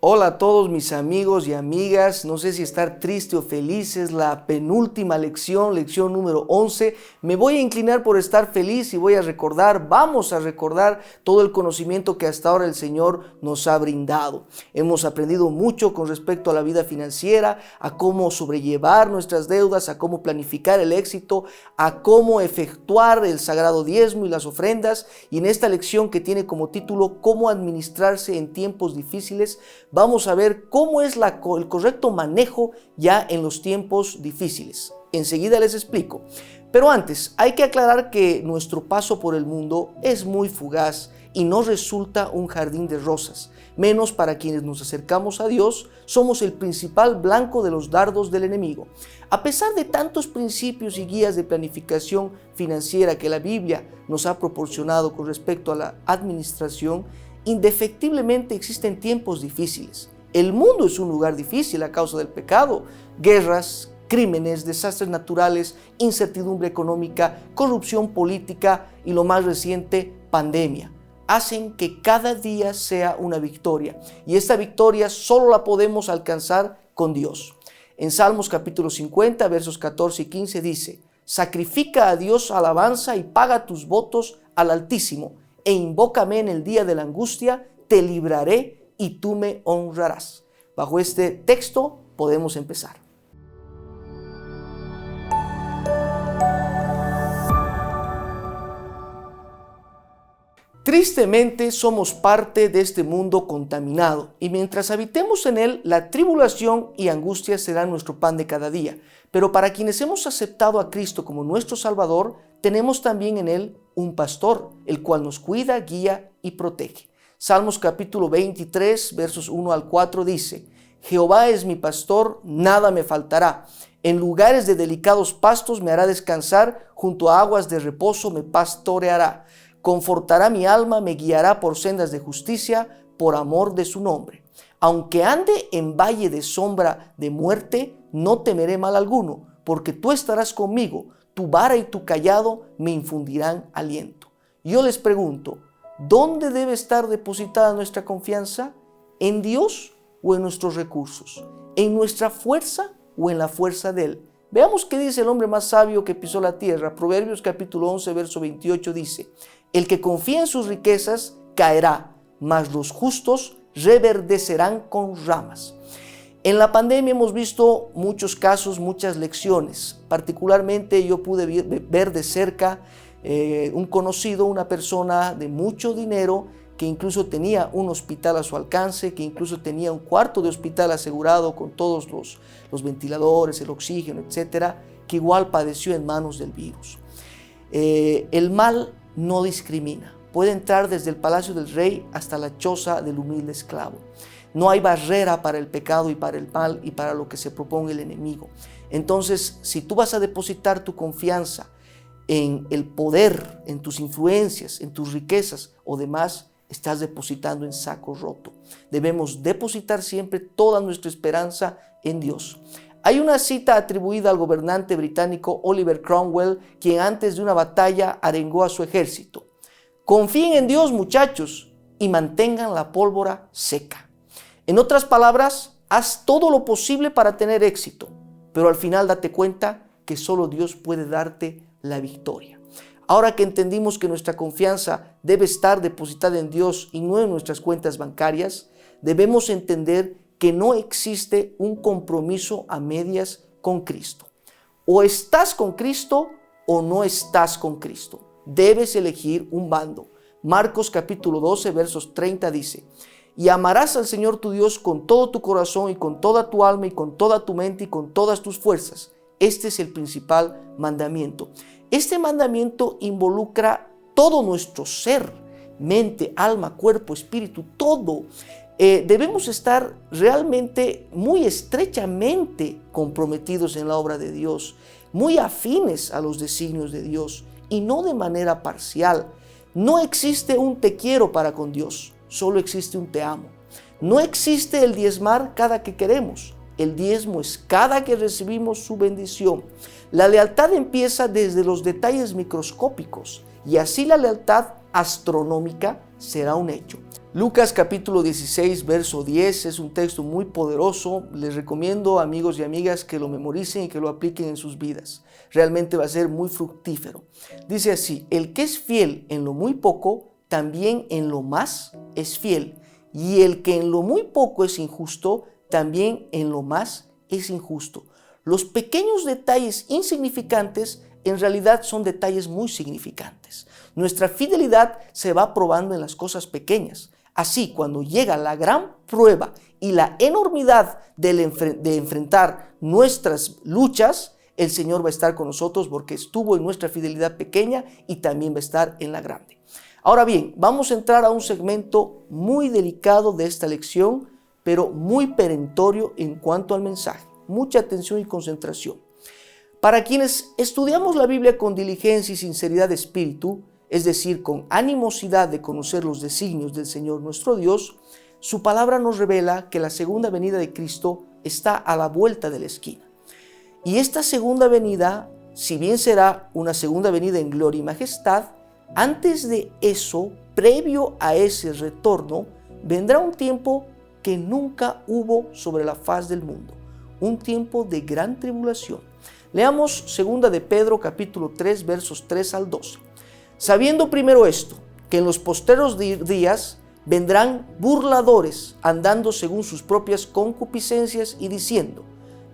Hola a todos mis amigos y amigas, no sé si estar triste o feliz, es la penúltima lección número 11. Me voy a inclinar por estar feliz y vamos a recordar todo el conocimiento que hasta ahora el Señor nos ha brindado. Hemos aprendido mucho con respecto a la vida financiera, a cómo sobrellevar nuestras deudas, a cómo planificar el éxito, a cómo efectuar el sagrado diezmo y las ofrendas. Y en esta lección que tiene como título "Cómo administrarse en tiempos difíciles", vamos a ver cómo es el correcto manejo ya en los tiempos difíciles. Enseguida les explico. Pero antes, hay que aclarar que nuestro paso por el mundo es muy fugaz y no resulta un jardín de rosas. Menos para quienes nos acercamos a Dios, somos el principal blanco de los dardos del enemigo. A pesar de tantos principios y guías de planificación financiera que la Biblia nos ha proporcionado con respecto a la administración, indefectiblemente existen tiempos difíciles. El mundo es un lugar difícil a causa del pecado, guerras, crímenes, desastres naturales, incertidumbre económica, corrupción política y lo más reciente, pandemia. Hacen que cada día sea una victoria, y esta victoria solo la podemos alcanzar con Dios. En Salmos capítulo 50, versos 14 y 15 dice: "Sacrifica a Dios alabanza y paga tus votos al Altísimo, e invócame en el día de la angustia, te libraré y tú me honrarás". Bajo este texto podemos empezar. Tristemente somos parte de este mundo contaminado, y mientras habitemos en él, la tribulación y angustia serán nuestro pan de cada día. Pero para quienes hemos aceptado a Cristo como nuestro Salvador, tenemos también en él un pastor, el cual nos cuida, guía y protege. Salmos capítulo 23, versos 1 al 4 dice: "Jehová es mi pastor, nada me faltará. En lugares de delicados pastos me hará descansar, junto a aguas de reposo me pastoreará. Confortará mi alma, me guiará por sendas de justicia, por amor de su nombre. Aunque ande en valle de sombra de muerte, no temeré mal alguno, porque tú estarás conmigo, tu vara y tu cayado me infundirán aliento". Yo les pregunto, ¿dónde debe estar depositada nuestra confianza? ¿En Dios o en nuestros recursos? ¿En nuestra fuerza o en la fuerza de Él? Veamos qué dice el hombre más sabio que pisó la tierra. Proverbios capítulo 11, verso 28 dice: "El que confía en sus riquezas caerá, mas los justos reverdecerán con ramas". En la pandemia hemos visto muchos casos, muchas lecciones. Particularmente yo pude ver de cerca un conocido, una persona de mucho dinero, que incluso tenía un hospital a su alcance, que incluso tenía un cuarto de hospital asegurado con todos los ventiladores, el oxígeno, etcétera, que igual padeció en manos del virus. El mal no discrimina. Puede entrar desde el palacio del rey hasta la choza del humilde esclavo. No hay barrera para el pecado y para el mal y para lo que se proponga el enemigo. Entonces, si tú vas a depositar tu confianza en el poder, en tus influencias, en tus riquezas o demás, estás depositando en saco roto. Debemos depositar siempre toda nuestra esperanza en Dios. Hay una cita atribuida al gobernante británico Oliver Cromwell, quien antes de una batalla arengó a su ejército: "Confíen en Dios, muchachos, y mantengan la pólvora seca". En otras palabras, haz todo lo posible para tener éxito, pero al final date cuenta que solo Dios puede darte la victoria. Ahora que entendimos que nuestra confianza debe estar depositada en Dios y no en nuestras cuentas bancarias, debemos entender que no existe un compromiso a medias con Cristo. O estás con Cristo o no estás con Cristo. Debes elegir un bando. Marcos capítulo 12, versos 30 dice: "Y amarás al Señor tu Dios con todo tu corazón y con toda tu alma y con toda tu mente y con todas tus fuerzas. Este es el principal mandamiento". Este mandamiento involucra todo nuestro ser, mente, alma, cuerpo, espíritu, todo. Debemos estar realmente muy estrechamente comprometidos en la obra de Dios, muy afines a los designios de Dios y no de manera parcial. No existe un te quiero para con Dios, solo existe un te amo. No existe el diezmar cada que queremos. El diezmo es cada que recibimos su bendición. La lealtad empieza desde los detalles microscópicos y así la lealtad astronómica será un hecho. Lucas capítulo 16, verso 10 es un texto muy poderoso. Les recomiendo, amigos y amigas, que lo memoricen y que lo apliquen en sus vidas. Realmente va a ser muy fructífero. Dice así: el que es fiel en lo muy poco, también en lo más es fiel. Y el que en lo muy poco es injusto, también en lo más es injusto. Los pequeños detalles insignificantes en realidad son detalles muy significantes. Nuestra fidelidad se va probando en las cosas pequeñas. Así, cuando llega la gran prueba y la enormidad de enfrentar nuestras luchas, el Señor va a estar con nosotros porque estuvo en nuestra fidelidad pequeña y también va a estar en la grande. Ahora bien, vamos a entrar a un segmento muy delicado de esta lección, pero muy perentorio en cuanto al mensaje. Mucha atención y concentración. Para quienes estudiamos la Biblia con diligencia y sinceridad de espíritu, es decir, con animosidad de conocer los designios del Señor nuestro Dios, su palabra nos revela que la segunda venida de Cristo está a la vuelta de la esquina. Y esta segunda venida, si bien será una segunda venida en gloria y majestad, antes de eso, previo a ese retorno, vendrá un tiempo que nunca hubo sobre la faz del mundo, un tiempo de gran tribulación. Leamos 2 de Pedro capítulo 3, versos 3 al 12. Sabiendo primero esto, que en los postreros días vendrán burladores, andando según sus propias concupiscencias y diciendo: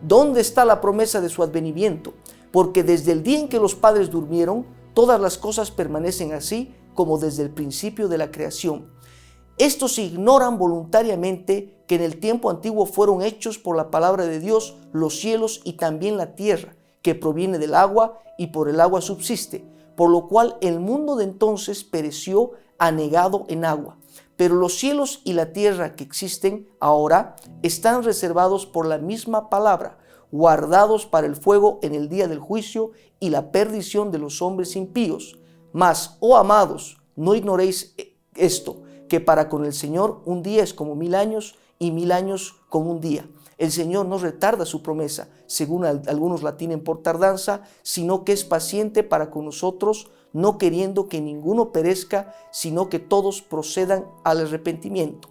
¿dónde está la promesa de su advenimiento? Porque desde el día en que los padres durmieron, todas las cosas permanecen así como desde el principio de la creación. Estos ignoran voluntariamente que en el tiempo antiguo fueron hechos por la palabra de Dios los cielos y también la tierra, que proviene del agua y por el agua subsiste, por lo cual el mundo de entonces pereció anegado en agua. Pero los cielos y la tierra que existen ahora están reservados por la misma palabra, guardados para el fuego en el día del juicio y la perdición de los hombres impíos. Mas, oh amados, no ignoréis esto, que para con el Señor un día es como 1000 años y 1000 años como un día. El Señor no retarda su promesa, según algunos la tienen por tardanza, sino que es paciente para con nosotros, no queriendo que ninguno perezca, sino que todos procedan al arrepentimiento.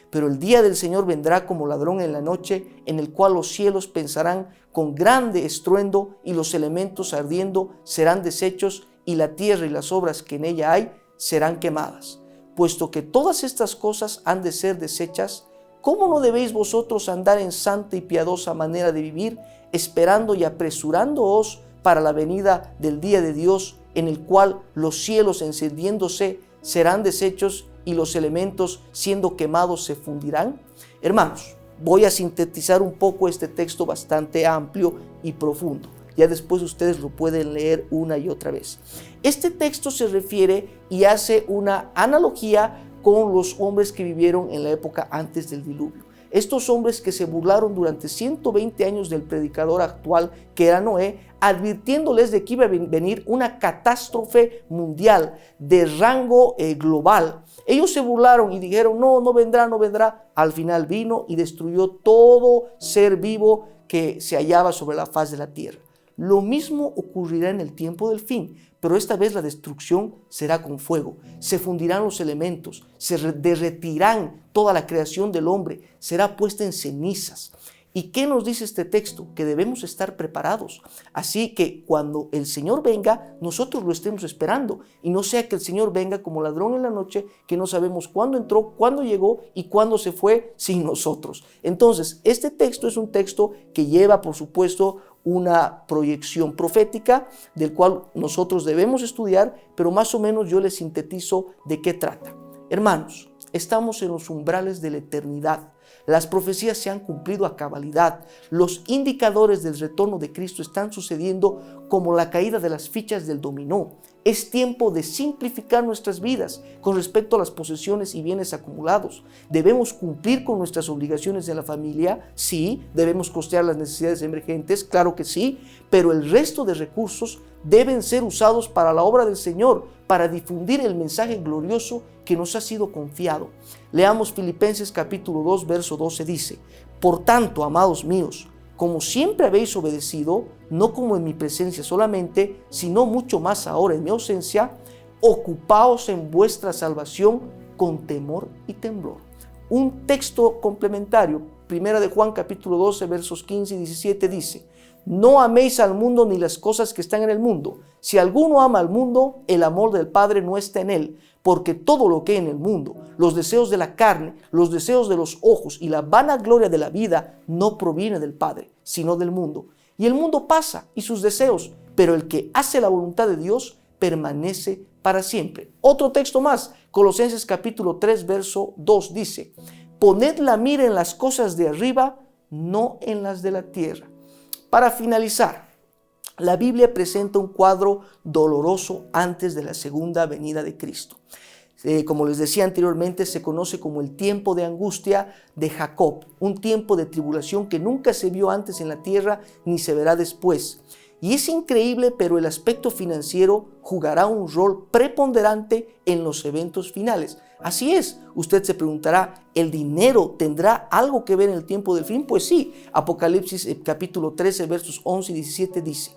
Pero el día del Señor vendrá como ladrón en la noche, en el cual los cielos pensarán con grande estruendo y los elementos ardiendo serán deshechos y la tierra y las obras que en ella hay serán quemadas. Puesto que todas estas cosas han de ser deshechas, ¿cómo no debéis vosotros andar en santa y piadosa manera de vivir, esperando y apresurándoos para la venida del día de Dios, en el cual los cielos encendiéndose serán deshechos y los elementos siendo quemados se fundirán? Hermanos, voy a sintetizar un poco este texto bastante amplio y profundo. Ya después ustedes lo pueden leer una y otra vez. Este texto se refiere y hace una analogía con los hombres que vivieron en la época antes del diluvio. Estos hombres que se burlaron durante 120 años del predicador actual, que era Noé, advirtiéndoles de que iba a venir una catástrofe mundial de rango global. Ellos se burlaron y dijeron: no vendrá. Al final vino y destruyó todo ser vivo que se hallaba sobre la faz de la tierra. Lo mismo ocurrirá en el tiempo del fin, pero esta vez la destrucción será con fuego. Se fundirán los elementos, se derretirán toda la creación del hombre, será puesta en cenizas. ¿Y qué nos dice este texto? Que debemos estar preparados. Así que cuando el Señor venga, nosotros lo estemos esperando. Y no sea que el Señor venga como ladrón en la noche, que no sabemos cuándo entró, cuándo llegó y cuándo se fue sin nosotros. Entonces, este texto es un texto que lleva, por supuesto, una proyección profética del cual nosotros debemos estudiar, pero más o menos yo les sintetizo de qué trata. Hermanos, estamos en los umbrales de la eternidad. Las profecías se han cumplido a cabalidad. Los indicadores del retorno de Cristo están sucediendo como la caída de las fichas del dominó. Es tiempo de simplificar nuestras vidas con respecto a las posesiones y bienes acumulados. Debemos cumplir con nuestras obligaciones en la familia, sí. Debemos costear las necesidades emergentes, claro que sí. Pero el resto de recursos deben ser usados para la obra del Señor, para difundir el mensaje glorioso que nos ha sido confiado. Leamos Filipenses capítulo 2, verso 12, dice: Por tanto, amados míos, como siempre habéis obedecido, no como en mi presencia solamente, sino mucho más ahora en mi ausencia, ocupaos en vuestra salvación con temor y temblor. Un texto complementario, 1 de Juan capítulo 12, versos 15 y 17 dice: no améis al mundo ni las cosas que están en el mundo. Si alguno ama al mundo, el amor del Padre no está en él, porque todo lo que hay en el mundo, los deseos de la carne, los deseos de los ojos y la vanagloria de la vida, no proviene del Padre, sino del mundo. Y el mundo pasa y sus deseos, pero el que hace la voluntad de Dios permanece para siempre. Otro texto más, Colosenses capítulo 3, verso 2 dice: poned la mira en las cosas de arriba, no en las de la tierra. Para finalizar, la Biblia presenta un cuadro doloroso antes de la segunda venida de Cristo. Como les decía anteriormente, se conoce como el tiempo de angustia de Jacob, un tiempo de tribulación que nunca se vio antes en la tierra ni se verá después. Y es increíble, pero el aspecto financiero jugará un rol preponderante en los eventos finales. Así es, usted se preguntará, ¿el dinero tendrá algo que ver en el tiempo del fin? Pues sí, Apocalipsis capítulo 13, versos 11 y 17 dice.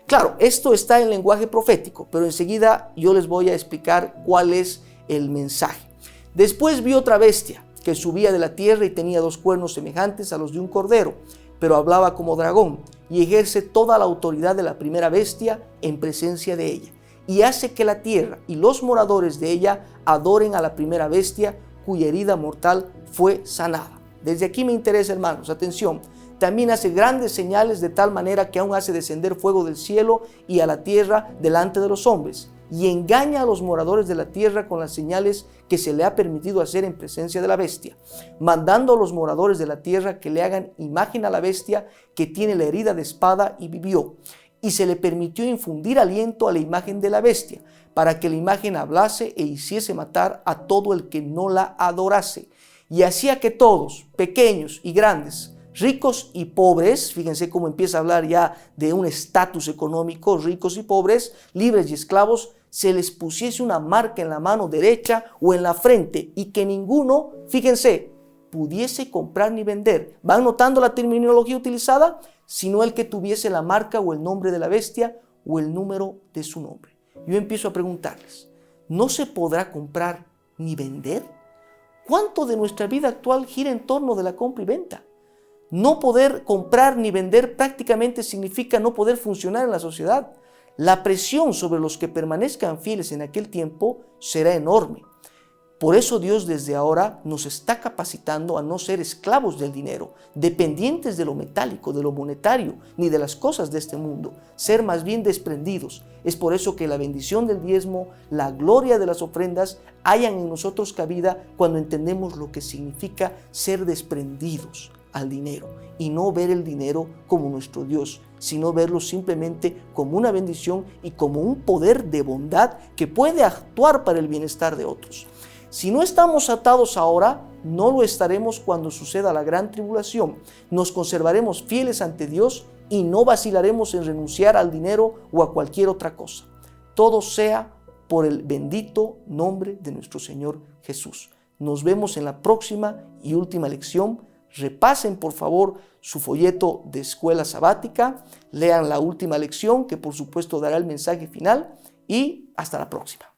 Claro, esto está en lenguaje profético, pero enseguida yo les voy a explicar cuál es el mensaje. Después vi otra bestia que subía de la tierra y tenía 2 cuernos semejantes a los de un cordero, pero hablaba como dragón y ejerce toda la autoridad de la primera bestia en presencia de ella, y hace que la tierra y los moradores de ella adoren a la primera bestia cuya herida mortal fue sanada. Desde aquí me interesa, hermanos, atención. También hace grandes señales de tal manera que aún hace descender fuego del cielo y a la tierra delante de los hombres, y engaña a los moradores de la tierra con las señales que se le ha permitido hacer en presencia de la bestia, mandando a los moradores de la tierra que le hagan imagen a la bestia que tiene la herida de espada y vivió. Y se le permitió infundir aliento a la imagen de la bestia, para que la imagen hablase e hiciese matar a todo el que no la adorase. Y hacía que todos, pequeños y grandes, ricos y pobres, fíjense cómo empieza a hablar ya de un estatus económico, ricos y pobres, libres y esclavos, se les pusiese una marca en la mano derecha o en la frente, y que ninguno, fíjense, pudiese comprar ni vender. ¿Van notando la terminología utilizada? Sino el que tuviese la marca o el nombre de la bestia o el número de su nombre. Yo empiezo a preguntarles, ¿no se podrá comprar ni vender? ¿Cuánto de nuestra vida actual gira en torno de la compra y venta? No poder comprar ni vender prácticamente significa no poder funcionar en la sociedad. La presión sobre los que permanezcan fieles en aquel tiempo será enorme. Por eso Dios desde ahora nos está capacitando a no ser esclavos del dinero, dependientes de lo metálico, de lo monetario, ni de las cosas de este mundo, ser más bien desprendidos. Es por eso que la bendición del diezmo, la gloria de las ofrendas, hallan en nosotros cabida cuando entendemos lo que significa ser desprendidos al dinero y no ver el dinero como nuestro Dios, sino verlo simplemente como una bendición y como un poder de bondad que puede actuar para el bienestar de otros. Si no estamos atados ahora, no lo estaremos cuando suceda la gran tribulación. Nos conservaremos fieles ante Dios y no vacilaremos en renunciar al dinero o a cualquier otra cosa. Todo sea por el bendito nombre de nuestro Señor Jesús. Nos vemos en la próxima y última lección. Repasen por favor su folleto de escuela sabática, lean la última lección que por supuesto dará el mensaje final, y hasta la próxima.